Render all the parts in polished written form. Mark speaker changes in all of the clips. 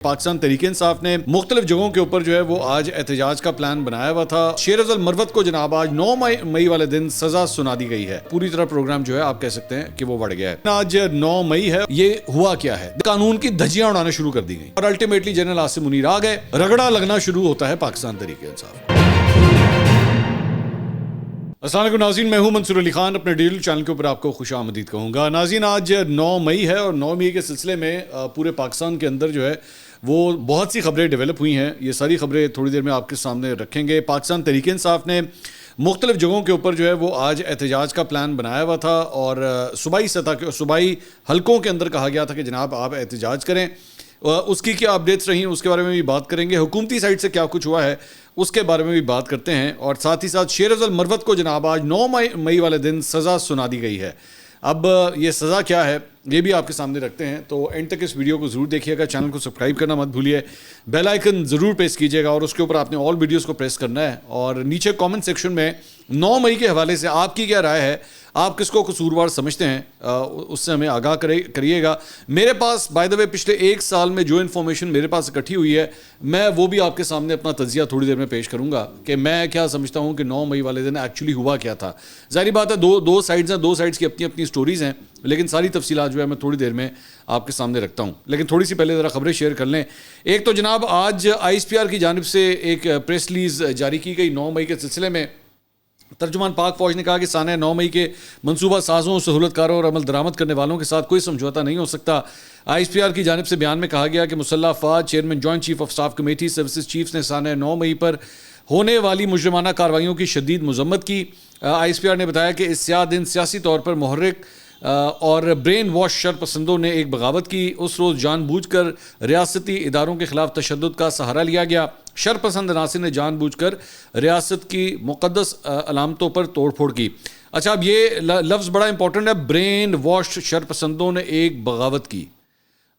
Speaker 1: پاکستان تحریک انصاف نے مختلف جگہوں کے اوپر جو ہے وہ آج احتجاج کا پلان بنایا ہوا تھا. شیر افضل مروت کو جناب آج 9 مئی والے دن سزا سنا دی گئی ہے. پوری طرح پروگرام جو ہے آپ کہہ سکتے ہیں کہ وہ بڑھ گیا ہے. آج 9 مئی ہے. یہ ہوا کیا ہے؟ قانون کی دھجیاں اڑانا شروع کر دی گئی اور الٹیمیٹلی جنرل عاصم منیر آ گئے. رگڑا لگنا شروع ہوتا ہے پاکستان تحریک انصاف. السلام علیکم ناظرین، میں ہوں منصور علی خان. اپنے ڈیلی چینل کے اوپر آپ کو خوش آمدید کہوں گا. ناظرین، آج 9 مئی ہے اور 9 مئی کے سلسلے میں پورے پاکستان کے اندر جو ہے وہ بہت سی خبریں ڈیولپ ہوئی ہیں. یہ ساری خبریں تھوڑی دیر میں آپ کے سامنے رکھیں گے. پاکستان تحریک انصاف نے مختلف جگہوں کے اوپر جو ہے وہ آج احتجاج کا پلان بنایا ہوا تھا اور صوبائی سطح کے صوبائی حلقوں کے اندر کہا گیا تھا کہ جناب آپ احتجاج کریں. اس کی کیا اپڈیٹس رہی ہیں اس کے بارے میں بھی بات کریں گے. حکومتی سائٹ سے کیا کچھ ہوا ہے اس کے بارے میں بھی بات کرتے ہیں. اور ساتھ ہی ساتھ شیر افضل مروت کو جناب آج 9 مئی والے دن سزا سنا دی گئی ہے. اب یہ سزا کیا ہے یہ بھی آپ کے سامنے رکھتے ہیں. تو اینڈ تک اس ویڈیو کو ضرور دیکھیے گا. چینل کو سبسکرائب کرنا مت بھولیے. بیل آئیکن ضرور پریس کیجیے گا اور اس کے اوپر آپ نے آل ویڈیوز کو پریس کرنا ہے. اور نیچے کامنٹ سیکشن میں 9 مئی کے حوالے سے آپ کی کیا رائے ہے، آپ کس کو قصوروار سمجھتے ہیں، اس سے ہمیں آگاہ کریے گا. میرے پاس بائی دا وے پچھلے 1 سال میں جو انفارمیشن میرے پاس اکٹھی ہوئی ہے میں وہ بھی آپ کے سامنے اپنا تجزیہ تھوڑی دیر میں پیش کروں گا کہ میں کیا سمجھتا ہوں کہ 9 مئی والے دن ایکچولی ہوا کیا تھا. ظاہری بات ہے دو سائڈز ہیں، دو سائڈز کی اپنی اپنی سٹوریز ہیں، لیکن ساری تفصیلات جو ہے میں تھوڑی دیر میں آپ کے سامنے رکھتا ہوں. لیکن تھوڑی سی پہلے ذرا خبریں شیئر کر لیں. ایک تو جناب آج ISPR کی جانب سے ایک پریس ریلیز جاری کی گئی 9 مئی کے سلسلے میں. ترجمان پاک فوج نے کہا کہ سانحہ 9 مئی کے منصوبہ سازوں، سہولت کاروں اور عمل درآمد کرنے والوں کے ساتھ کوئی سمجھوتا نہیں ہو سکتا. ISPR کی جانب سے بیان میں کہا گیا کہ مسلح افواج chairman joint chief of staff committee services chiefs نے سانحہ 9 مئی پر ہونے والی مجرمانہ کارروائیوں کی شدید مذمت کی. ISPR نے بتایا کہ اس سیاہ دن سیاسی طور پر محرک اور برین واش شر پسندوں نے ایک بغاوت کی. اس روز جان بوجھ کر ریاستی اداروں کے خلاف تشدد کا سہارا لیا گیا. شر پسند عناصر نے جان بوجھ کر ریاست کی مقدس علامتوں پر توڑ پھوڑ کی. اچھا، اب یہ لفظ بڑا امپورٹنٹ ہے. برین واش شر پسندوں نے ایک بغاوت کی.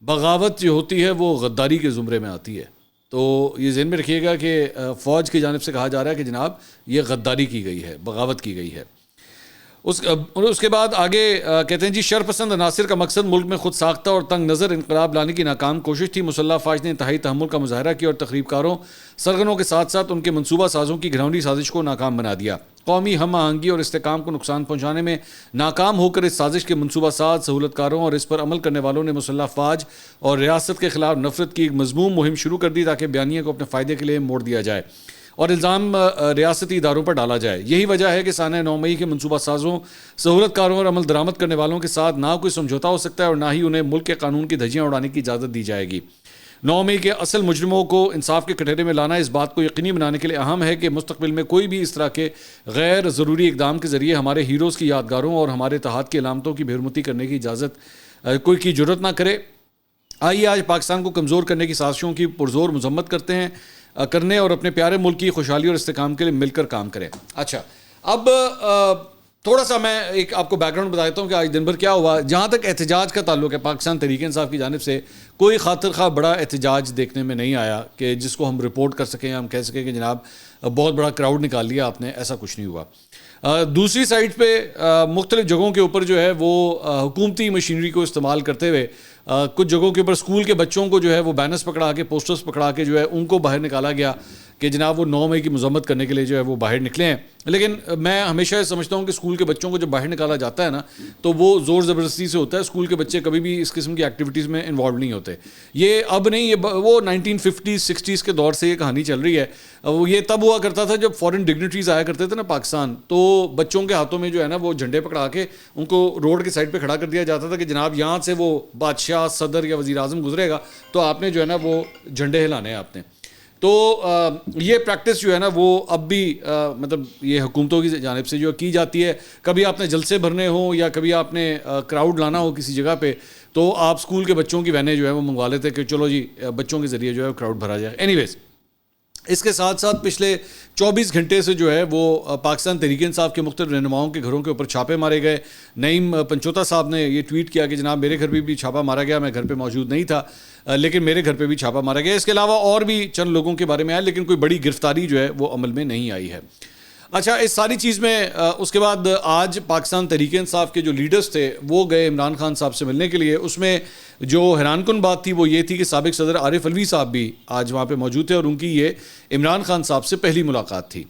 Speaker 1: بغاوت جو ہوتی ہے وہ غداری کے زمرے میں آتی ہے. تو یہ ذہن میں رکھیے گا کہ فوج کی جانب سے کہا جا رہا ہے کہ جناب یہ غداری کی گئی ہے، بغاوت کی گئی ہے. اس کے بعد آگے کہتے ہیں جی شر پسند عناصر کا مقصد ملک میں خود ساختہ اور تنگ نظر انقلاب لانے کی ناکام کوشش تھی. مسلح افواج نے انتہائی تحمل کا مظاہرہ کیا اور تخریب کاروں سرغنوں کے ساتھ ساتھ ان کے منصوبہ سازوں کی گھرونی سازش کو ناکام بنا دیا. قومی ہم آہنگی اور استحکام کو نقصان پہنچانے میں ناکام ہو کر اس سازش کے منصوبہ ساز، سہولت کاروں اور اس پر عمل کرنے والوں نے مسلح افواج اور ریاست کے خلاف نفرت کی ایک مذموم مہم شروع کر دی تاکہ بیانیے کو اپنے فائدے کے لیے موڑ دیا جائے اور الزام ریاستی اداروں پر ڈالا جائے. یہی وجہ ہے کہ سانحہ 9 مئی کے منصوبہ سازوں، سہولت کاروں اور عمل درآمد کرنے والوں کے ساتھ نہ کوئی سمجھوتا ہو سکتا ہے اور نہ ہی انہیں ملک کے قانون کی دھجیاں اڑانے کی اجازت دی جائے گی. 9 مئی کے اصل مجرموں کو انصاف کے کٹہرے میں لانا اس بات کو یقینی بنانے کے لیے اہم ہے کہ مستقبل میں کوئی بھی اس طرح کے غیر ضروری اقدام کے ذریعے ہمارے ہیروز کی یادگاروں اور ہمارے اتحاد کی علامتوں کی بےحرمتی کرنے کی اجازت کوئی کی جرت نہ کرے. آئیے آج پاکستان کو کمزور کرنے کی سازشوں کی پرزور مذمت کرنے اور اپنے پیارے ملک کی خوشحالی اور استحکام کے لیے مل کر کام کریں. اچھا، اب تھوڑا سا میں ایک آپ کو بیک گراؤنڈ بتا دیتا ہوں کہ آج دن بھر کیا ہوا. جہاں تک احتجاج کا تعلق ہے، پاکستان تحریک انصاف کی جانب سے کوئی خاطر خواہ بڑا احتجاج دیکھنے میں نہیں آیا کہ جس کو ہم رپورٹ کر سکیں، ہم کہہ سکیں کہ جناب بہت بڑا کراؤڈ نکال لیا آپ نے. ایسا کچھ نہیں ہوا. دوسری سائڈ پہ مختلف جگہوں کے اوپر جو ہے وہ حکومتی مشینری کو استعمال کرتے ہوئے کچھ جگہوں کے اوپر اسکول کے بچوں کو جو ہے وہ بینرز پکڑا کے، پوسٹرز پکڑا کے جو ہے ان کو باہر نکالا گیا کہ جناب وہ 9 مئی کی مذمت کرنے کے لیے جو ہے وہ باہر نکلے ہیں. لیکن میں ہمیشہ یہ سمجھتا ہوں کہ اسکول کے بچوں کو جب باہر نکالا جاتا ہے نا تو وہ زور زبردستی سے ہوتا ہے. اسکول کے بچے کبھی بھی اس قسم کی ایکٹیویٹیز میں انوالو نہیں ہوتے. یہ اب نہیں، یہ وہ 1950s 60s کے دور سے یہ کہانی چل رہی ہے. یہ تب ہوا کرتا تھا جب فورن ڈگنیٹریز آیا کرتے تھے نا پاکستان، تو بچوں کے ہاتھوں میں جو ہے نا وہ جھنڈے پکڑا کے ان کو روڈ کے سائڈ پہ کھڑا کر دیا جاتا تھا کہ جناب یہاں سے وہ بادشاہ، صدر یا وزیر اعظم گزرے گا تو آپ نے جو ہے نا وہ جھنڈے ہلانے ہیں آپ نے. تو یہ پریکٹس جو ہے نا وہ اب بھی مطلب یہ حکومتوں کی جانب سے جو کی جاتی ہے. کبھی آپ نے جلسے بھرنے ہوں یا کبھی آپ نے کراؤڈ لانا ہو کسی جگہ پہ تو آپ اسکول کے بچوں کی وینیں جو ہے وہ منگوا لیتے کہ چلو جی بچوں کے ذریعے جو ہے کراؤڈ بھرا جائے. اینی ویز، اس کے ساتھ ساتھ پچھلے 24 گھنٹے سے جو ہے وہ پاکستان تحریک انصاف کے مختلف رہنماؤں کے گھروں کے اوپر چھاپے مارے گئے. نعیم پنچوتا صاحب نے یہ ٹویٹ کیا کہ جناب میرے گھر پہ بھی چھاپا مارا گیا، میں گھر پہ موجود نہیں تھا لیکن میرے گھر پہ بھی چھاپا مارا گیا. اس کے علاوہ اور بھی چند لوگوں کے بارے میں آیا لیکن کوئی بڑی گرفتاری جو ہے وہ عمل میں نہیں آئی ہے. اچھا، اس ساری چیز میں اس کے بعد آج پاکستان تحریک انصاف کے جو لیڈرز تھے وہ گئے عمران خان صاحب سے ملنے کے لیے. اس میں جو حیران کن بات تھی وہ یہ تھی کہ سابق صدر عارف علوی صاحب بھی آج وہاں پہ موجود تھے اور ان کی یہ عمران خان صاحب سے پہلی ملاقات تھی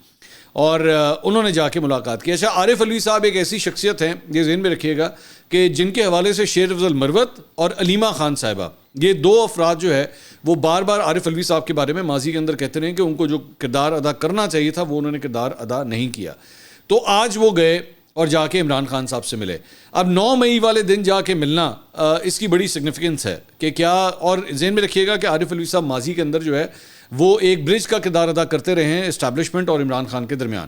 Speaker 1: اور انہوں نے جا کے ملاقات کی. اچھا، عارف علوی صاحب ایک ایسی شخصیت ہیں، یہ ذہن میں رکھیے گا، کہ جن کے حوالے سے شیر افضل مروت اور علیمہ خان صاحبہ، یہ دو افراد جو ہے وہ بار بار عارف علوی صاحب کے بارے میں ماضی کے اندر کہتے رہے کہ ان کو جو کردار ادا کرنا چاہیے تھا وہ انہوں نے کردار ادا نہیں کیا. تو آج وہ گئے اور جا کے عمران خان صاحب سے ملے. اب 9 مئی والے دن جا کے ملنا اس کی بڑی سگنیفیکنس ہے کہ کیا، اور ذہن میں رکھیے گا کہ عارف علوی صاحب ماضی کے اندر جو ہے وہ ایک برج کا کردار ادا کرتے رہے ہیں اسٹیبلشمنٹ اور عمران خان کے درمیان.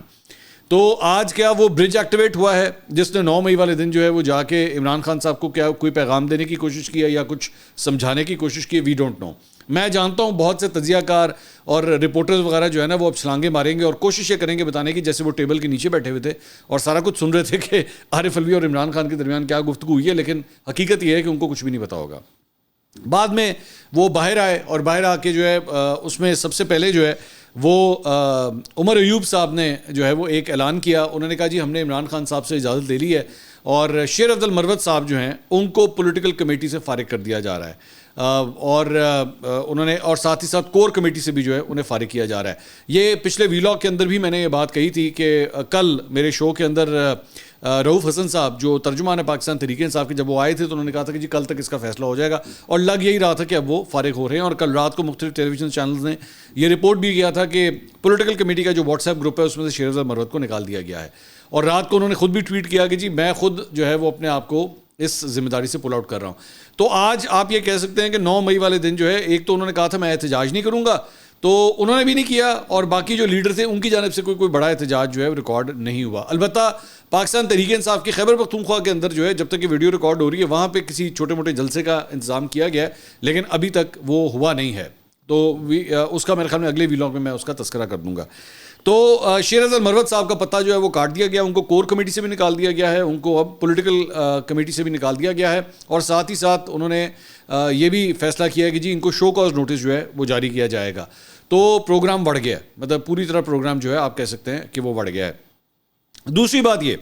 Speaker 1: تو آج کیا وہ برج ایکٹیویٹ ہوا ہے جس نے 9 مئی والے دن جو ہے وہ جا کے عمران خان صاحب کو کیا کوئی پیغام دینے کی کوشش کی ہے یا کچھ سمجھانے کی کوشش کی ہے؟ We don't know. میں جانتا ہوں بہت سے تجزیہ کار اور رپورٹرز وغیرہ جو ہے نا وہ اب چھلانگے ماریں گے اور کوششیں کریں گے بتانے کی جیسے وہ ٹیبل کے نیچے بیٹھے ہوئے تھے اور سارا کچھ سن رہے تھے کہ عارف علوی اور عمران خان کے درمیان کیا گفتگو ہوئی ہے، لیکن حقیقت یہ ہے کہ ان کو کچھ بھی نہیں پتا ہوگا. بعد میں وہ باہر آئے اور باہر آ کے جو ہے اس میں سب سے پہلے جو ہے وہ عمر ایوب صاحب نے جو ہے وہ ایک اعلان کیا. انہوں نے کہا جی ہم نے عمران خان صاحب سے اجازت لے لی ہے اور شیر افضل مروت صاحب جو ہیں ان کو پولیٹیکل کمیٹی سے فارغ کر دیا جا رہا ہے اور انہوں نے اور ساتھ ہی ساتھ کور کمیٹی سے بھی جو ہے انہیں فارغ کیا جا رہا ہے. یہ پچھلے ویلاگ کے اندر بھی میں نے یہ بات کہی تھی کہ کل میرے شو کے اندر رؤوف حسن صاحب جو ترجمان ہے پاکستان تحریک انصاف کے، جب وہ آئے تھے تو انہوں نے کہا تھا کہ جی کل تک اس کا فیصلہ ہو جائے گا اور لگ یہی رہا تھا کہ اب وہ فارغ ہو رہے ہیں. اور کل رات کو مختلف ٹیلی ویژن چینلز نے یہ رپورٹ بھی کیا تھا کہ پولیٹیکل کمیٹی کا جو واٹس ایپ گروپ ہے اس میں سے شیر افضل مروت کو نکال دیا گیا ہے. اور رات کو انہوں نے خود بھی ٹویٹ کیا کہ جی میں خود جو ہے وہ اپنے آپ کو اس ذمہ داری سے پل آؤٹ کر رہا ہوں. تو آج آپ یہ کہہ سکتے ہیں کہ 9 مئی والے دن جو ہے ایک تو انہوں نے کہا تھا میں احتجاج نہیں کروں گا، تو انہوں نے بھی نہیں کیا اور باقی جو لیڈر تھے ان کی جانب سے کوئی بڑا احتجاج جو ہے ریکارڈ نہیں ہوا. البتہ پاکستان تحریک انصاف کے خیبر پختونخوا کے اندر جو ہے جب تک یہ ویڈیو ریکارڈ ہو رہی ہے وہاں پہ کسی چھوٹے موٹے جلسے کا انتظام کیا گیا ہے لیکن ابھی تک وہ ہوا نہیں ہے. تو اس کا میرے خیال میں اگلے ویلاگ میں اس کا تذکرہ کر دوں گا. تو شیر افضل مروت صاحب کا پتہ جو ہے وہ کاٹ دیا گیا، ان کو کور کمیٹی سے بھی نکال دیا گیا ہے، ان کو اب پولیٹیکل کمیٹی سے بھی نکال دیا گیا ہے اور ساتھ ہی ساتھ انہوں نے یہ بھی فیصلہ کیا ہے کہ جی ان کو شو کاز نوٹس جو ہے وہ جاری کیا جائے گا. تو پروگرام بڑھ گیا ہے، مطلب پوری طرح پروگرام جو ہے آپ کہہ سکتے ہیں کہ وہ بڑھ گیا ہے. دوسری بات یہ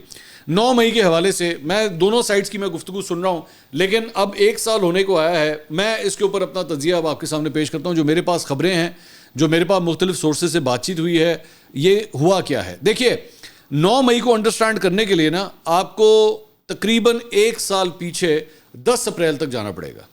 Speaker 1: 9 مئی کے حوالے سے میں دونوں سائڈز کی میں گفتگو سن رہا ہوں لیکن اب 1 سال ہونے کو آیا ہے. میں اس کے اوپر اپنا تجزیہ اب آپ کے سامنے پیش کرتا ہوں. جو میرے پاس خبریں ہیں، جو میرے پاس مختلف سورسز سے بات چیت ہوئی ہے، یہ ہوا کیا ہے. دیکھیے 9 مئی کو انڈرسٹینڈ کرنے کے لیے نا آپ کو تقریباً 1 سال پیچھے 10 اپریل تک جانا پڑے گا.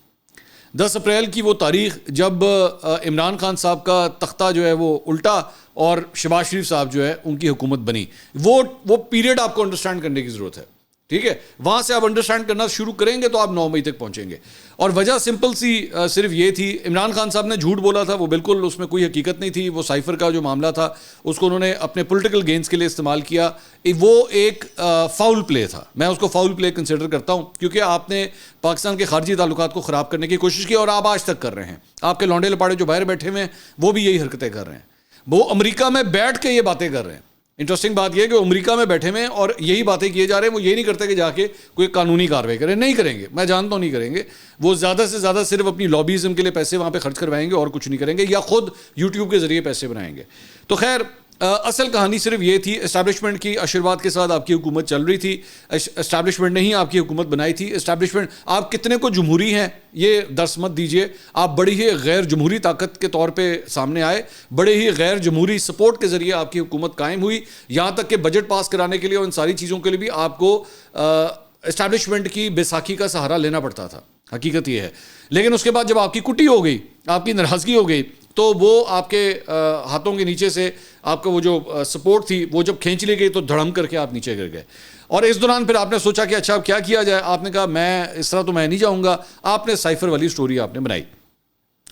Speaker 1: 10 اپریل کی وہ تاریخ جب عمران خان صاحب کا تختہ جو ہے وہ الٹا اور شہباز شریف صاحب جو ہے ان کی حکومت بنی. وہ پیریڈ آپ کو انڈرسٹینڈ کرنے کی ضرورت ہے، ٹھیک ہے. وہاں سے آپ انڈرسٹینڈ کرنا شروع کریں گے تو آپ 9 مئی تک پہنچیں گے. اور وجہ سمپل سی صرف یہ تھی، عمران خان صاحب نے جھوٹ بولا تھا، وہ بالکل اس میں کوئی حقیقت نہیں تھی. وہ سائفر کا جو معاملہ تھا اس کو انہوں نے اپنے پولیٹیکل گینز کے لیے استعمال کیا. وہ ایک فاؤل پلے تھا، میں اس کو فاؤل پلے کنسیڈر کرتا ہوں کیونکہ آپ نے پاکستان کے خارجی تعلقات کو خراب کرنے کی کوشش کی اور آپ آج تک کر رہے ہیں. آپ کے لونڈے لپاڑے جو باہر بیٹھے ہوئے ہیں وہ بھی یہی حرکتیں کر رہے ہیں. وہ امریکہ میں بیٹھ کے یہ باتیں کر رہے ہیں. انٹرسٹنگ بات یہ ہے کہ امریکہ میں بیٹھے ہوئے ہیں اور یہی باتیں کیے جا رہے ہیں. وہ یہ نہیں کرتے کہ جا کے کوئی قانونی کارروائی کریں، نہیں کریں گے، میں جانتا ہوں نہیں کریں گے. وہ زیادہ سے زیادہ صرف اپنی لابیزم کے لیے پیسے وہاں پہ خرچ کروائیں گے اور کچھ نہیں کریں گے، یا خود یوٹیوب کے ذریعے پیسے بنائیں گے. تو خیر اصل کہانی صرف یہ تھی. اسٹیبلشمنٹ کی آشیرواد کے ساتھ آپ کی حکومت چل رہی تھی. اسٹیبلشمنٹ نے ہی آپ کی حکومت بنائی تھی. اسٹیبلشمنٹ آپ کتنے کو جمہوری ہیں یہ درس مت دیجیے. آپ بڑی ہی غیر جمہوری طاقت کے طور پہ سامنے آئے، بڑے ہی غیر جمہوری سپورٹ کے ذریعے آپ کی حکومت قائم ہوئی. یہاں تک کہ بجٹ پاس کرانے کے لیے اور ان ساری چیزوں کے لیے بھی آپ کو اسٹیبلشمنٹ کی بیساکھی کا سہارا لینا پڑتا تھا. حقیقت یہ ہے. لیکن اس کے بعد جب آپ کی کٹی ہو گئی، آپ کی ناراضگی ہو گئی، تو وہ آپ کے ہاتھوں کے نیچے سے آپ کا وہ جو سپورٹ تھی وہ جب کھینچ لی گئی تو دھڑم کر کے آپ نیچے گر گئے. اور اس دوران پھر آپ نے سوچا کہ اچھا اب کیا کیا جائے. آپ نے کہا میں اس طرح تو میں نہیں جاؤں گا. آپ نے سائفر والی سٹوری آپ نے بنائی.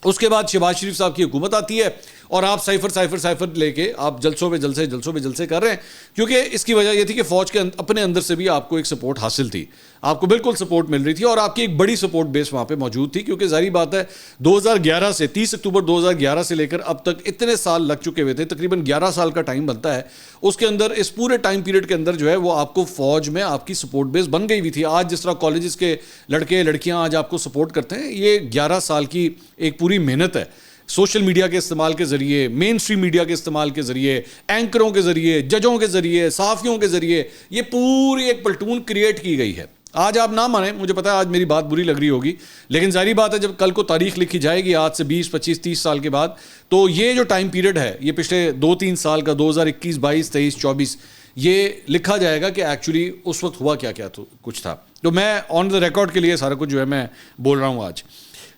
Speaker 1: اس کے بعد شہباز شریف صاحب کی حکومت آتی ہے اور آپ سائفر لے کے آپ جلسوں پہ جلسے کر رہے ہیں. کیونکہ اس کی وجہ یہ تھی کہ فوج کے اپنے اندر سے بھی آپ کو ایک سپورٹ حاصل تھی، آپ کو بالکل سپورٹ مل رہی تھی اور آپ کی ایک بڑی سپورٹ بیس وہاں پہ موجود تھی. کیونکہ ظاہری بات ہے 2011 سے 30 اکتوبر 2011 سے لے کر اب تک اتنے سال لگ چکے ہوئے تھے، تقریباً 11 سال کا ٹائم بنتا ہے. اس کے اندر اس پورے ٹائم پیریڈ کے اندر جو ہے وہ آپ کو فوج میں آپ کی سپورٹ بیس بن گئی ہوئی تھی. آج جس طرح کالجز کے لڑکے لڑکیاں آج آپ کو سپورٹ کرتے ہیں، یہ 11 سال کی ایک پوری محنت ہے. سوشل میڈیا کے استعمال کے ذریعے, مین اسٹریم میڈیا کے استعمال کے ذریعے, اینکروں کے ذریعے, ججوں کے ذریعے, صحافیوں کے ذریعے یہ پوری ایک پلٹون کریٹ کی گئی ہے. آج آپ نہ مانیں, مجھے پتا ہے آج میری بات بری لگ رہی ہوگی, لیکن ظاہری بات ہے جب کل کو تاریخ لکھی جائے گی آج سے 20 25 30 سال کے بعد, تو یہ جو ٹائم پیریڈ ہے یہ پچھلے 2-3 سال کا 2021 22 23 24 یہ لکھا جائے گا کہ ایکچولی اس وقت ہوا کیا کیا کچھ تھا. تو میں آن دا ریکارڈ کے لیے سارا کچھ جو ہے میں بول رہا ہوں آج.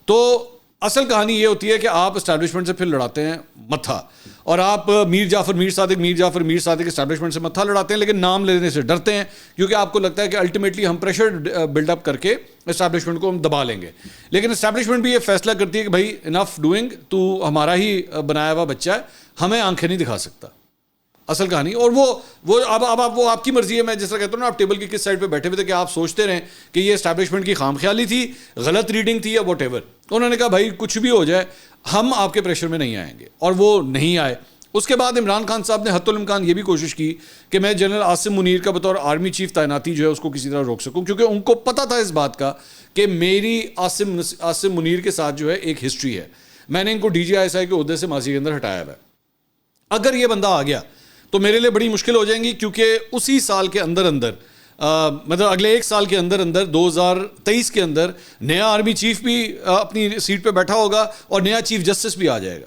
Speaker 1: تو اصل کہانی یہ ہوتی ہے کہ آپ اسٹیبلشمنٹ سے پھر لڑاتے ہیں متھا, اور آپ میر جعفر میر صادق اسٹیبلشمنٹ سے متھا لڑاتے ہیں, لیکن نام لینے سے ڈرتے ہیں کیونکہ آپ کو لگتا ہے کہ الٹیمیٹلی ہم پریشر بلڈ اپ کر کے اسٹیبلشمنٹ کو ہم دبا لیں گے. لیکن اسٹیبلشمنٹ بھی یہ فیصلہ کرتی ہے کہ بھائی انف ڈوئنگ, تو ہمارا ہی بنایا ہوا بچہ ہے, ہمیں آنکھیں نہیں دکھا سکتا. اصل کہانی, اور وہ اب وہ آپ کی مرضی ہے. میں جس طرح کہتا ہوں نا, آپ ٹیبل کی کس سائڈ پہ بیٹھے ہوئے تھے کہ آپ سوچتے رہیں کہ یہ اسٹیبلشمنٹ کی خام خیالی تھی, غلط ریڈنگ تھی یا واٹ ایور. انہوں نے کہا بھائی کچھ بھی ہو جائے ہم آپ کے پریشر میں نہیں آئیں گے, اور وہ نہیں آئے. اس کے بعد عمران خان صاحب نے حتی الامکان یہ بھی کوشش کی کہ میں جنرل عاصم منیر کا بطور آرمی چیف تعیناتی جو ہے اس کو کسی طرح روک سکوں, کیونکہ ان کو پتہ تھا اس بات کا کہ میری عاصم منیر کے ساتھ جو ہے ایک ہسٹری ہے. میں نے ان کو ڈی جی ISI کے عہدے سے ماضی کے اندر ہٹایا ہوا ہے. اگر یہ بندہ آ گیا تو میرے لیے بڑی مشکل ہو جائیں گی, کیونکہ اسی سال کے اندر مطلب اگلے ایک سال کے اندر 2023 کے اندر نیا آرمی چیف بھی اپنی سیٹ پہ بیٹھا ہوگا اور نیا چیف جسٹس بھی آ جائے گا.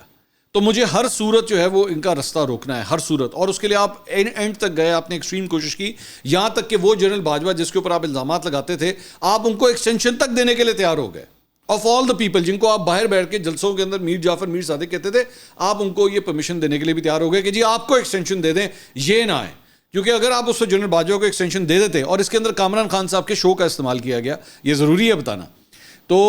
Speaker 1: تو مجھے ہر صورت جو ہے وہ ان کا رستہ روکنا ہے, ہر صورت. اور اس کے لیے آپ اینڈ تک گئے, آپ نے ایکسٹریم کوشش کی, یہاں تک کہ وہ جنرل باجوہ جس کے اوپر آپ الزامات لگاتے تھے, آپ ان کو ایکسٹینشن تک دینے کے لیے تیار ہو گئے. آف آل دا پیپل جن کو آپ باہر بیٹھ کے جلسوں کے اندر میر جعفر میر صادق کہتے تھے, آپ ان کو یہ پرمیشن دینے کے لیے بھی تیار ہو گئے کہ جی آپ کو ایکسٹینشن دے دیں, یہ نہ آئے. کیونکہ اگر آپ اس سے جنرل باجوہ کو ایکسٹینشن دے دیتے, اور اس کے اندر کامران خان صاحب کے شو کا استعمال کیا گیا, یہ ضروری ہے بتانا, تو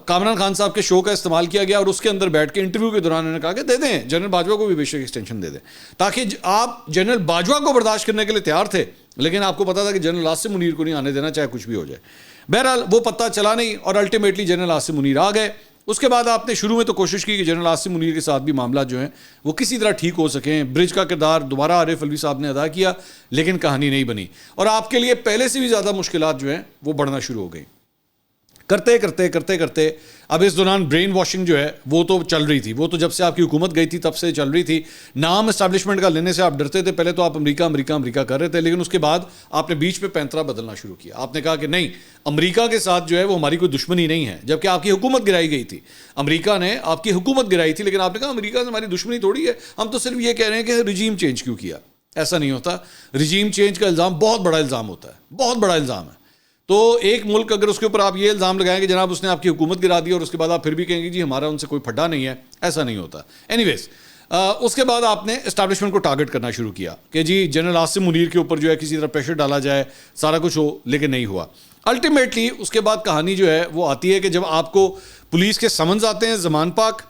Speaker 1: کامران خان صاحب کے شو کا استعمال کیا گیا اور اس کے اندر بیٹھ کے انٹرویو کے دوران انہوں نے کہا کہ دے دیں جنرل باجوہ کو بھی بے شک ایکسٹینشن دے دیں, تاکہ آپ جنرل باجوہ کو برداشت کرنے کے لیے تیار تھے, لیکن آپ کو پتا تھا کہ جنرل عاصم منیر کو نہیں آنے دینا چاہے کچھ بھی ہو جائے. بہرحال وہ پتہ چلا نہیں اور الٹیمیٹلی جنرل عاصم منیر آ گئے. اس کے بعد آپ نے شروع میں تو کوشش کی کہ جنرل عاصم منیر کے ساتھ بھی معاملات جو ہیں وہ کسی طرح ٹھیک ہو سکیں. برج کا کردار دوبارہ عارف الوی صاحب نے ادا کیا, لیکن کہانی نہیں بنی, اور آپ کے لیے پہلے سے بھی زیادہ مشکلات جو ہیں وہ بڑھنا شروع ہو گئی. کرتے کرتے اب اس دوران برین واشنگ جو ہے وہ تو چل رہی تھی, وہ تو جب سے آپ کی حکومت گئی تھی تب سے چل رہی تھی. نام اسٹیبلشمنٹ کا لینے سے آپ ڈرتے تھے, پہلے تو آپ امریکہ کر رہے تھے, لیکن اس کے بعد آپ نے بیچ پہ پینترا بدلنا شروع کیا. آپ نے کہا کہ نہیں, امریکہ کے ساتھ جو ہے وہ ہماری کوئی دشمنی نہیں ہے, جبکہ آپ کی حکومت گرائی گئی تھی. امریکہ نے آپ کی حکومت گرائی تھی, لیکن آپ نے کہا امریکہ سے ہماری دشمنی تھوڑی ہے, ہم تو صرف یہ کہہ رہے ہیں کہ رجیم چینج کیوں کیا. ایسا نہیں ہوتا. رجیم چینج کا الزام بہت بڑا الزام ہوتا ہے, بہت بڑا الزام ہے. تو ایک ملک اگر اس کے اوپر آپ یہ الزام لگائیں کہ جناب اس نے آپ کی حکومت گرا دی, اور اس کے بعد آپ پھر بھی کہیں گے جی ہمارا ان سے کوئی پھڈا نہیں ہے, ایسا نہیں ہوتا. اینی ویز اس کے بعد آپ نے اسٹیبلشمنٹ کو ٹارگٹ کرنا شروع کیا کہ جی جنرل عاصم منیر کے اوپر جو ہے کسی طرح پریشر ڈالا جائے, سارا کچھ ہو, لیکن نہیں ہوا. الٹیمیٹلی اس کے بعد کہانی جو ہے وہ آتی ہے کہ جب آپ کو پولیس کے سمنز آتے ہیں زمان پاک,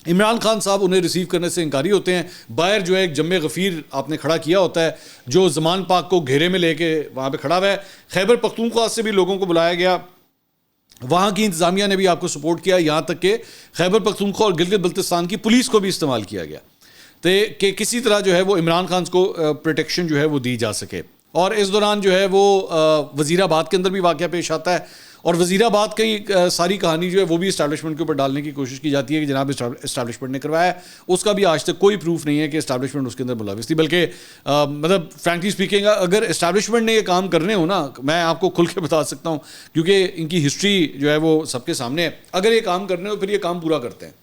Speaker 1: عمران خان صاحب انہیں ریسیو کرنے سے انکاری ہوتے ہیں. باہر جو ہے ایک جم غفیر آپ نے کھڑا کیا ہوتا ہے جو زمان پاک کو گھیرے میں لے کے وہاں پہ کھڑا ہوا ہے. خیبر پختونخوا سے بھی لوگوں کو بلایا گیا, وہاں کی انتظامیہ نے بھی آپ کو سپورٹ کیا, یہاں تک کہ خیبر پختونخوا اور گلگت بلتستان کی پولیس کو بھی استعمال کیا گیا کہ کسی طرح جو ہے وہ عمران خان کو پروٹیکشن جو ہے وہ دی جا سکے. اور اس دوران جو ہے وہ وزیر آباد کے اندر بھی واقعہ پیش آتا ہے, اور وزیر آباد کی ساری کہانی جو ہے وہ بھی اسٹیبلشمنٹ کے اوپر ڈالنے کی کوشش کی جاتی ہے کہ جناب اسٹیبلشمنٹ نے کروایا ہے. اس کا بھی آج تک کوئی پروف نہیں ہے کہ اسٹیبلشمنٹ اس کے اندر ملوث تھی, بلکہ مطلب فرینکلی اسپیکنگ اگر اسٹیبلشمنٹ نے یہ کام کرنے ہو نا, میں آپ کو کھل کے بتا سکتا ہوں کیونکہ ان کی ہسٹری جو ہے وہ سب کے سامنے ہے, اگر یہ کام کرنے ہو پھر یہ کام پورا کرتے ہیں.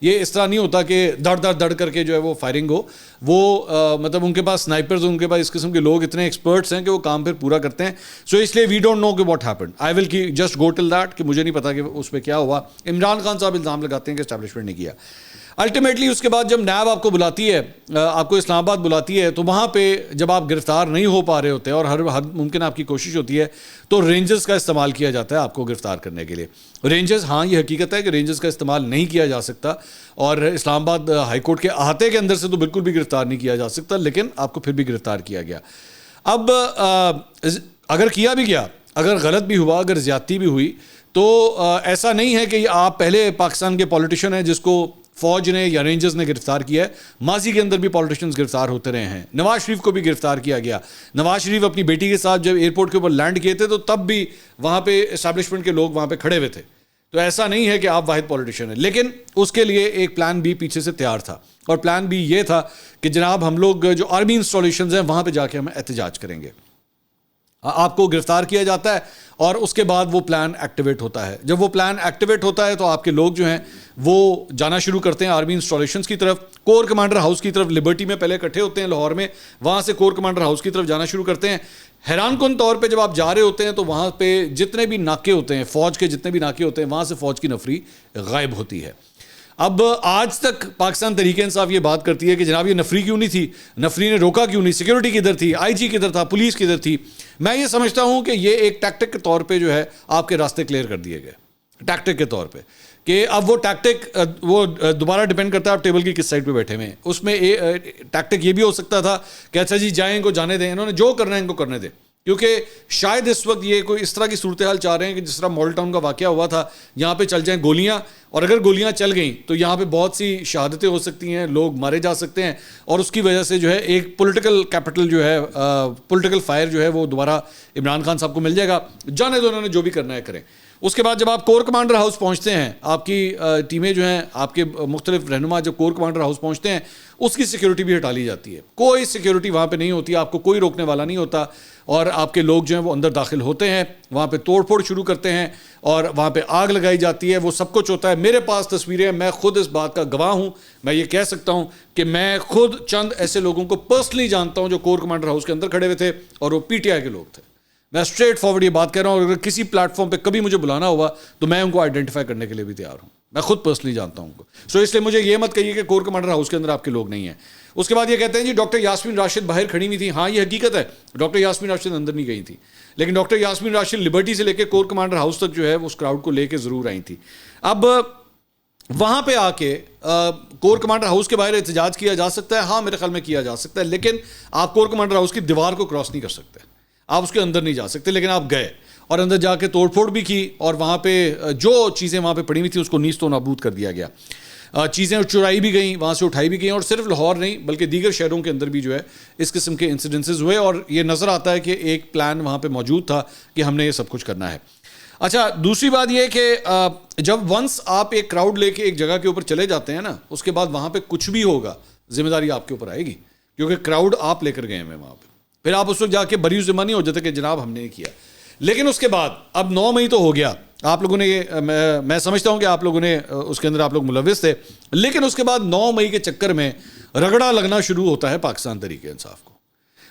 Speaker 1: یہ اس طرح نہیں ہوتا کہ دڑ کر کے جو ہے وہ فائرنگ ہو, وہ مطلب ان کے پاس سنائپرز, ان کے پاس اس قسم کے لوگ اتنے ایکسپرٹس ہیں کہ وہ کام پھر پورا کرتے ہیں. سو اس لیے وی ڈونٹ نو کہ واٹ ہیپنڈ, آئی ول کی جسٹ گو ٹل دیٹ کہ مجھے نہیں پتا کہ اس پہ کیا ہوا. عمران خان صاحب الزام لگاتے ہیں کہ اسٹیبلشمنٹ نے کیا. الٹیمیٹلی اس کے بعد جب نیب آپ کو بلاتی ہے, آپ کو اسلام آباد بلاتی ہے, تو وہاں پہ جب آپ گرفتار نہیں ہو پا رہے ہوتے اور ہر حد ممکن آپ کی کوشش ہوتی ہے تو رینجرز کا استعمال کیا جاتا ہے آپ کو گرفتار کرنے کے لیے. رینجرز, ہاں یہ حقیقت ہے کہ رینجرز کا استعمال نہیں کیا جا سکتا, اور اسلام آباد ہائی کورٹ کے احاطے کے اندر سے تو بالکل بھی گرفتار نہیں کیا جا سکتا, لیکن آپ کو پھر بھی گرفتار کیا گیا. اب اگر کیا بھی گیا, اگر غلط بھی ہوا, اگر زیادتی بھی ہوئی, تو ایسا نہیں ہے کہ آپ پہلے پاکستان کے پولیٹیشین ہیں جس کو فوج نے یا رینجرز نے گرفتار کیا ہے. ماضی کے اندر بھی پولیٹیشنز گرفتار ہوتے رہے ہیں. نواز شریف کو بھی گرفتار کیا گیا. نواز شریف اپنی بیٹی کے ساتھ جب ایئرپورٹ کے اوپر لینڈ کیے تھے تو تب بھی وہاں پہ اسٹیبلشمنٹ کے لوگ وہاں پہ کھڑے ہوئے تھے, تو ایسا نہیں ہے کہ آپ واحد پولیٹیشین ہیں، لیکن اس کے لیے ایک پلان بی پیچھے سے تیار تھا، اور پلان بی یہ تھا کہ جناب ہم لوگ جو آرمی انسٹالیشنز ہیں وہاں پہ جا کے ہم احتجاج کریں گے. آپ کو گرفتار کیا جاتا ہے اور اس کے بعد وہ پلان ایکٹیویٹ ہوتا ہے. جب وہ پلان ایکٹیویٹ ہوتا ہے تو آپ کے لوگ جو ہیں وہ جانا شروع کرتے ہیں آرمی انسٹالیشنز کی طرف، کور کمانڈر ہاؤس کی طرف. لبرٹی میں پہلے اکٹھے ہوتے ہیں لاہور میں، وہاں سے کور کمانڈر ہاؤس کی طرف جانا شروع کرتے ہیں. حیران کن طور پہ جب آپ جا رہے ہوتے ہیں تو وہاں پہ جتنے بھی ناکے ہوتے ہیں، فوج کے جتنے بھی ناکے ہوتے ہیں، وہاں سے فوج کی نفری غائب ہوتی ہے. اب آج تک پاکستان تحریک انصاف یہ بات کرتی ہے کہ جناب یہ نفری کیوں نہیں تھی، نفری نے روکا کیوں نہیں، سیکیورٹی کدھر تھی، آئی جی کدھر تھا، پولیس کدھر تھی. میں یہ سمجھتا ہوں کہ یہ ایک ٹیکٹک کے طور پہ جو ہے آپ کے راستے کلیئر کر دیے گئے، ٹیکٹک کے طور پہ. کہ اب وہ ٹیکٹک وہ دوبارہ ڈیپینڈ کرتا ہے آپ ٹیبل کی کس سائڈ پہ بیٹھے ہوئے ہیں. اس میں ٹیکٹک یہ بھی ہو سکتا تھا کہ اچھا جی جائیں ان کو جانے دیں، انہوں نے جو کرنا ہے ان کو کرنے دیں، کیونکہ شاید اس وقت یہ کوئی اس طرح کی صورتحال چاہ رہے ہیں کہ جس طرح ماڈل ٹاؤن کا واقعہ ہوا تھا، یہاں پہ چل جائیں گولیاں، اور اگر گولیاں چل گئیں تو یہاں پہ بہت سی شہادتیں ہو سکتی ہیں، لوگ مارے جا سکتے ہیں، اور اس کی وجہ سے جو ہے ایک پولیٹیکل کیپٹل جو ہے، پولیٹیکل فائر جو ہے وہ دوبارہ عمران خان صاحب کو مل جائے گا. جانے دو، انہوں نے جو بھی کرنا ہے کریں. اس کے بعد جب آپ کور کمانڈر ہاؤس پہنچتے ہیں، آپ کی ٹیمیں جو ہیں، آپ کے مختلف رہنما جب کور کمانڈر ہاؤس پہنچتے ہیں، اس کی سیکیورٹی بھی ہٹا لی جاتی ہے. کوئی سیکیورٹی وہاں پہ نہیں ہوتی، آپ کو کوئی روکنے والا نہیں ہوتا، اور آپ کے لوگ جو ہیں وہ اندر داخل ہوتے ہیں، وہاں پہ توڑ پھوڑ شروع کرتے ہیں، اور وہاں پہ آگ لگائی جاتی ہے. وہ سب کچھ ہوتا ہے. میرے پاس تصویریں، میں خود اس بات کا گواہ ہوں. میں یہ کہہ سکتا ہوں کہ میں خود چند ایسے لوگوں کو پرسنلی جانتا ہوں جو کور کمانڈر ہاؤس کے اندر کھڑے ہوئے تھے، اور وہ پی ٹی آئی کے لوگ تھے. میں اسٹریٹ فارورڈ یہ بات کہہ رہا ہوں، اور اگر کسی پلیٹ فارم پہ کبھی مجھے بلانا ہوا تو میں ان کو آئیڈینٹیفائی کرنے کے لیے بھی تیار ہوں. میں خود پرسنلی جانتا ہوں ان کو. سو اس لیے مجھے یہ مت کہیے کہ کور کمانڈر ہاؤس کے اندر آپ کے لوگ نہیں ہیں. اس کے بعد یہ کہتے ہیں جی ڈاکٹر یاسمین راشد باہر کھڑی ہوئی تھی. ہاں یہ حقیقت ہے، ڈاکٹر یاسمین راشد اندر نہیں گئی تھی، لیکن ڈاکٹر یاسمین راشد لبرٹی سے لے کے کور کمانڈر ہاؤس تک جو ہے اس کراؤڈ کو لے کے ضرور آئی تھی. اب وہاں پہ آ کے کور کمانڈر ہاؤس کے باہر احتجاج کیا جا سکتا ہے، ہاں میرے خیال میں کیا جا سکتا ہے، لیکن آپ کور کمانڈر ہاؤس کی دیوار کو کراس نہیں کر سکتے، آپ اس کے اندر نہیں جا سکتے. لیکن آپ گئے اور اندر جا کے توڑ پھوڑ بھی کی، اور وہاں پہ جو چیزیں وہاں پہ پڑی ہوئی تھیں اس کو نیست و نابود کر دیا گیا. چیزیں چرائی بھی گئیں، وہاں سے اٹھائی بھی گئیں، اور صرف لاہور نہیں بلکہ دیگر شہروں کے اندر بھی جو ہے اس قسم کے انسیڈنسز ہوئے، اور یہ نظر آتا ہے کہ ایک پلان وہاں پہ موجود تھا کہ ہم نے یہ سب کچھ کرنا ہے. اچھا دوسری بات یہ کہ جب ونس آپ ایک کراؤڈ لے کے ایک جگہ کے اوپر چلے جاتے ہیں نا، اس کے بعد وہاں پہ کچھ بھی ہوگا ذمہ داری آپ کے اوپر آئے گی، کیونکہ کراؤڈ آپ لے کر گئے ہیں وہاں پہ. پھر آپ اس وقت جا کے بری ذمہ نہیں ہو جاتے کہ جناب ہم نے یہ کیا. لیکن اس کے بعد اب 9 مئی تو ہو گیا، آپ لوگوں نے یہ میں سمجھتا ہوں کہ آپ لوگوں نے اس کے اندر آپ لوگ ملوث تھے، لیکن اس کے بعد 9 مئی کے چکر میں رگڑا لگنا شروع ہوتا ہے پاکستان تحریک انصاف کو،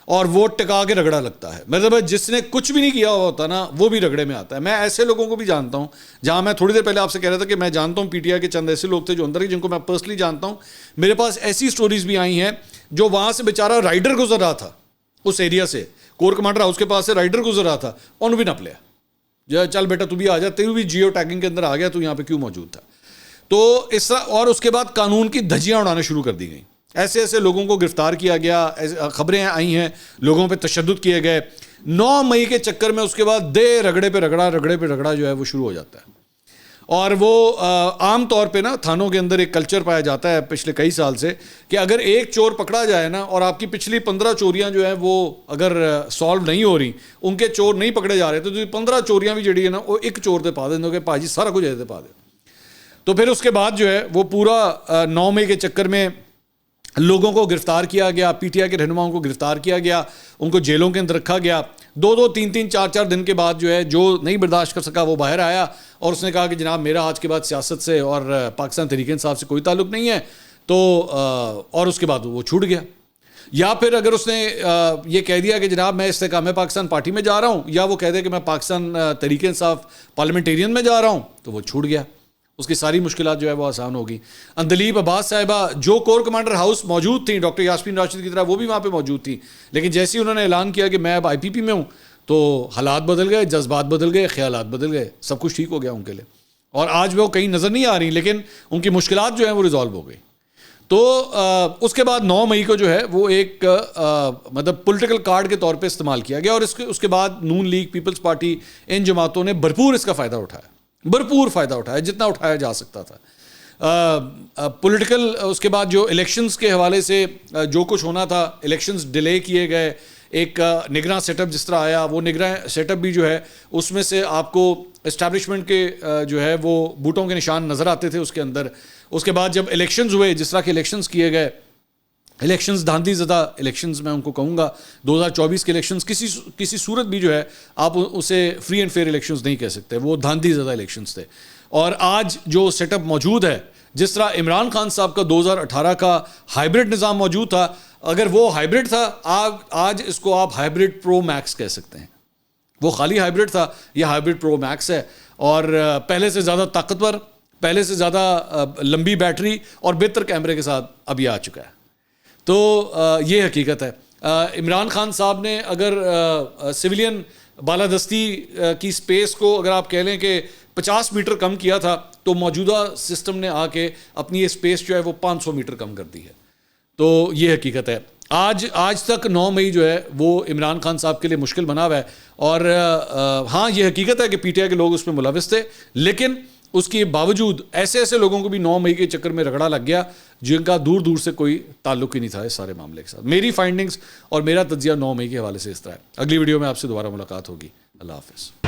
Speaker 1: اور ووٹ ٹکا کے رگڑا لگتا ہے. مطلب جس نے کچھ بھی نہیں کیا ہوا ہوتا نا وہ بھی رگڑے میں آتا ہے. میں ایسے لوگوں کو بھی جانتا ہوں، جہاں میں تھوڑی دیر پہلے آپ سے کہہ رہا تھا کہ میں جانتا ہوں پی ٹی آئی کے چند ایسے لوگ تھے جو اندر ہی، جن کو میں پرسنلی جانتا ہوں. میرے پاس ایسی سٹوریز بھی آئی ہیں جو وہاں سے بیچارہ رائڈر گزر رہا تھا، اس ایریا سے کور کمانڈر ہاؤس کے پاس سے رائڈر گزر رہا تھا، انہوں بھی نہ پلیا جو چل بیٹا تو بھی آ جا، تیرو بھی جیو ٹیگنگ کے اندر آ گیا، تو یہاں پہ کیوں موجود تھا. تو اس طرح، اور اس کے بعد قانون کی دھجیاں اڑانا شروع کر دی گئیں. ایسے ایسے لوگوں کو گرفتار کیا گیا، خبریں آئی ہیں لوگوں پہ تشدد کیے گئے. 9 مئی کے چکر میں اس کے بعد رگڑے پہ رگڑا جو ہے وہ شروع ہو جاتا ہے. اور وہ عام طور پہ نا تھانوں کے اندر ایک کلچر پایا جاتا ہے پچھلے کئی سال سے کہ اگر ایک چور پکڑا جائے نا، اور آپ کی پچھلی 15 چوریاں جو ہیں وہ اگر سالو نہیں ہو رہی، ان کے چور نہیں پکڑے جا رہے، تو 15 چوریاں بھی جڑی ہے نا وہ ایک چور تے پا دیں گے، پاجی سارا کچھ ایسے پا دیں. تو پھر اس کے بعد جو ہے وہ پورا 9 مئی کے چکر میں لوگوں کو گرفتار کیا گیا، پی ٹی آئی کے رہنماؤں کو گرفتار کیا گیا، ان کو جیلوں کے اندر رکھا گیا. 2 3 4 دن کے بعد جو ہے جو نہیں برداشت کر سکا وہ باہر آیا، اور اس نے کہا کہ جناب میرا آج کے بعد سیاست سے اور پاکستان تحریک انصاف سے کوئی تعلق نہیں ہے. تو اور اس کے بعد وہ چھوٹ گیا. یا پھر اگر اس نے یہ کہہ دیا کہ جناب میں استحکام پاکستان پارٹی میں جا رہا ہوں، یا وہ کہہ دے کہ میں پاکستان تحریک انصاف پارلیمنٹیرین میں جا رہا ہوں، تو وہ چھوٹ گیا. اس کی ساری مشکلات جو ہے وہ آسان ہوگی. اندلیب عباس صاحبہ جو کور کمانڈر ہاؤس موجود تھیں، ڈاکٹر یاسمین راشد کی طرح وہ بھی وہاں پہ موجود تھیں، لیکن جیسے ہی انہوں نے اعلان کیا کہ میں اب آئی پی پی میں ہوں، تو حالات بدل گئے، جذبات بدل گئے، خیالات بدل گئے، سب کچھ ٹھیک ہو گیا ان کے لیے. اور آج وہ کہیں نظر نہیں آ رہی، لیکن ان کی مشکلات جو ہیں وہ ریزالو ہو گئی. تو اس کے بعد 9 مئی کو جو ہے وہ ایک مطلب پولیٹیکل کارڈ کے طور پہ استعمال کیا گیا، اور اس کے بعد نون لیگ، پیپلز پارٹی، ان جماعتوں نے بھرپور اس کا فائدہ اٹھایا، بھرپور فائدہ اٹھایا جتنا اٹھایا جا سکتا تھا. پولیٹیکل اس کے بعد جو الیکشنز کے حوالے سے جو کچھ ہونا تھا، الیکشنز ڈیلے کیے گئے، ایک نگراں سیٹ اپ جس طرح آیا، وہ نگراں سیٹ اپ بھی جو ہے اس میں سے آپ کو اسٹیبلشمنٹ کے جو ہے وہ بوٹوں کے نشان نظر آتے تھے اس کے اندر. اس کے بعد جب الیکشنز ہوئے، جس طرح کے الیکشنز کیے گئے، الیکشنز دھاندلی زدہ الیکشنز میں ان کو کہوں گا. 2024 کے الیکشنز کسی صورت بھی جو ہے آپ اسے فری اینڈ فیئر الیکشنز نہیں کہہ سکتے، وہ دھاندلی زدہ الیکشنز تھے. اور آج جو سیٹ اپ موجود ہے، جس طرح عمران خان صاحب کا 2018 کا ہائیبرڈ نظام موجود تھا، اگر وہ ہائیبرڈ تھا، آج اس کو آپ ہائیبرڈ پرو میکس کہہ سکتے ہیں. وہ خالی ہائیبرڈ تھا، یہ ہائیبرڈ پرو میکس ہے، اور پہلے سے زیادہ طاقتور، پہلے سے زیادہ لمبی بیٹری اور بہتر کیمرے کے ساتھ اب یہ آ چکا ہے. تو یہ حقیقت ہے. عمران خان صاحب نے اگر سویلین بالادستی کی سپیس کو اگر آپ کہہ لیں کہ 50 میٹر کم کیا تھا، تو موجودہ سسٹم نے آ کے اپنی یہ سپیس جو ہے وہ 500 میٹر کم کر دی ہے. تو یہ حقیقت ہے. آج تک 9 مئی جو ہے وہ عمران خان صاحب کے لیے مشکل بنا ہوا ہے. اور ہاں یہ حقیقت ہے کہ پی ٹی آئی کے لوگ اس میں ملوث تھے، لیکن اس کے باوجود ایسے لوگوں کو بھی 9 مئی کے چکر میں رگڑا لگ گیا جن کا دور دور سے کوئی تعلق ہی نہیں تھا اس سارے معاملے کے ساتھ. میری فائنڈنگز اور میرا تجزیہ 9 مئی کے حوالے سے اس طرح ہے. اگلی ویڈیو میں آپ سے دوبارہ ملاقات ہوگی. اللہ حافظ.